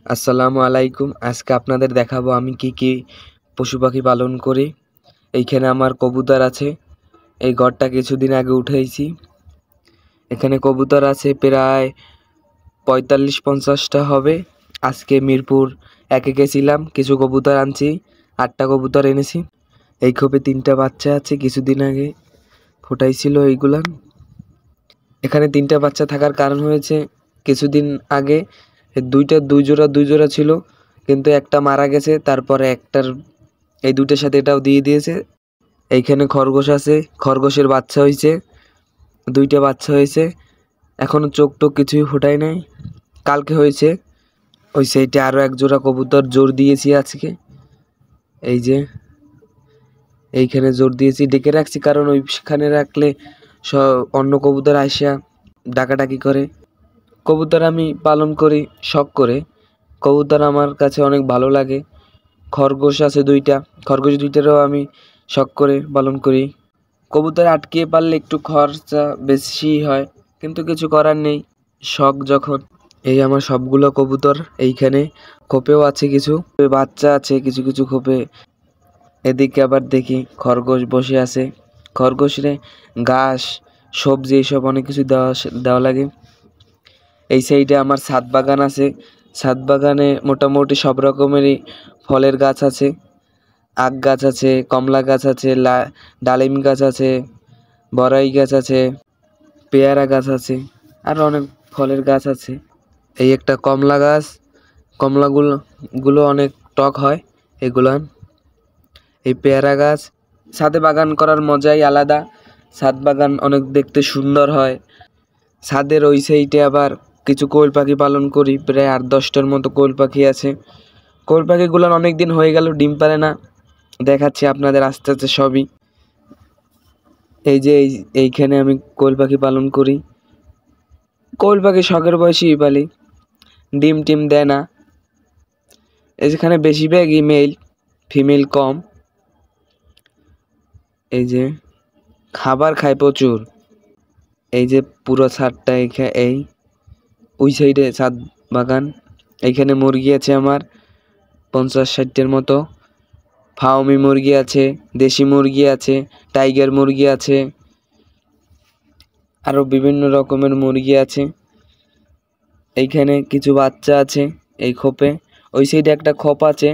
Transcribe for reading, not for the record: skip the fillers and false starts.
আসসালামু আলাইকুম। আজকে আপনাদের দেখাবো আমি কি পশু পাখি পালন করি। এইখানে আমার কবুতর আছে। এই ঘরটা কিছুদিন আগে উঠাইছি। এখানে কবুতর আছে প্রায় ৪৫-৫০টা হবে। আজকে মিরপুর ১-এ গেছিলাম, কিছু কবুতর আনছি, ৮টা কবুতর এনেছি। এই খোপে ৩টা বাচ্চা আছে, কিছুদিন আগে ফুটাইছিল এইগুলা। এখানে 3টা বাচ্চা থাকার কারণ হয়েছে কিছুদিন আগে দুই জোড়া ছিল, কিন্তু একটা মারা গেছে। তারপরে এই দুইটার সাথে এটাও দিয়ে দিয়েছে। এইখানে খরগোশ আছে, খরগোশের বাচ্চা হয়েছে, 2টা বাচ্চা হয়েছে। এখনো চোখ টোক কিছুই ফোটায় নাই, কালকে হয়েছে। ওই সেইটা আরো এক জোড়া কবুতর জোর দিয়েছি আজকে। এই যে এইখানে জোর দিয়েছি, ডেকে রাখছি, কারণ ওইখানে রাখলে অন্য কবুতর আইসা ডাকাডাকি করে। কবুতর আমি পালন করি শখ করে। কবুতর আমার কাছে অনেক ভালো লাগে। খরগোশ আছে 2টা, খরগোশ 2টারও আমি শখ করে পালন করি। কবুতর আটকিয়ে পারলে একটু খরচা বেশি হয়, কিন্তু কিছু করার নেই, শখ যখন। এই আমার সবগুলো কবুতর এইখানে। খোপেও আছে কিছু, বাচ্চা আছে কিছু কিছু খোপে। এদিকে আবার দেখি খরগোশ বসে আছে। খরগোশরে ঘাস, সবজি এইসব অনেক কিছু দেওয়া লাগে। এই সাইডে আমার ছাদ বাগান আছে। ছাদ বাগানে মোটামুটি সব রকমেরই ফলের গাছ আছে। আখ গাছ আছে, কমলা গাছ আছে, ডালিম গাছ আছে, বড়াই গাছ আছে, পেয়ারা গাছ আছে, আর অনেক ফলের গাছ আছে। এই একটা কমলা গাছ, কমলাগুলো অনেক টক হয় এগুলান। এই পেয়ারা গাছ। ছাদে বাগান করার মজাই আলাদা। ছাদ বাগান অনেক দেখতে সুন্দর হয়। ছাদের ওই সাইডে আবার কিছু কোয়েল পাখি পালন করি, প্রায় 8-10টার মতো কোয়েল পাখি আছে। কোয়েল পাখিগুলোর অনেক দিন হয়ে গেল ডিম পারে না, দেখাচ্ছি আপনাদের আস্তে আস্তে সবই। এই যে এইখানে আমি কোয়েল পাখি পালন করি। কোয়েল পাখি শখের বয়সেই পালি, ডিম টিম দেয় না। যেখানে বেশিরভাগই মেল, ফিমেল কম। এই যে খাবার খায় প্রচুর। এই যে পুরো ছাদটা এই ওই সাইডে ছাদ বাগান। এইখানে মুরগি আছে আমার 50-60টার মতো। ফার্মি মুরগি আছে, দেশি মুরগি আছে, টাইগার মুরগি আছে, আরো বিভিন্ন রকমের মুরগি আছে। এইখানে কিছু বাচ্চা আছে এই খোপে। ওই সাইডে একটা খোপ আছে।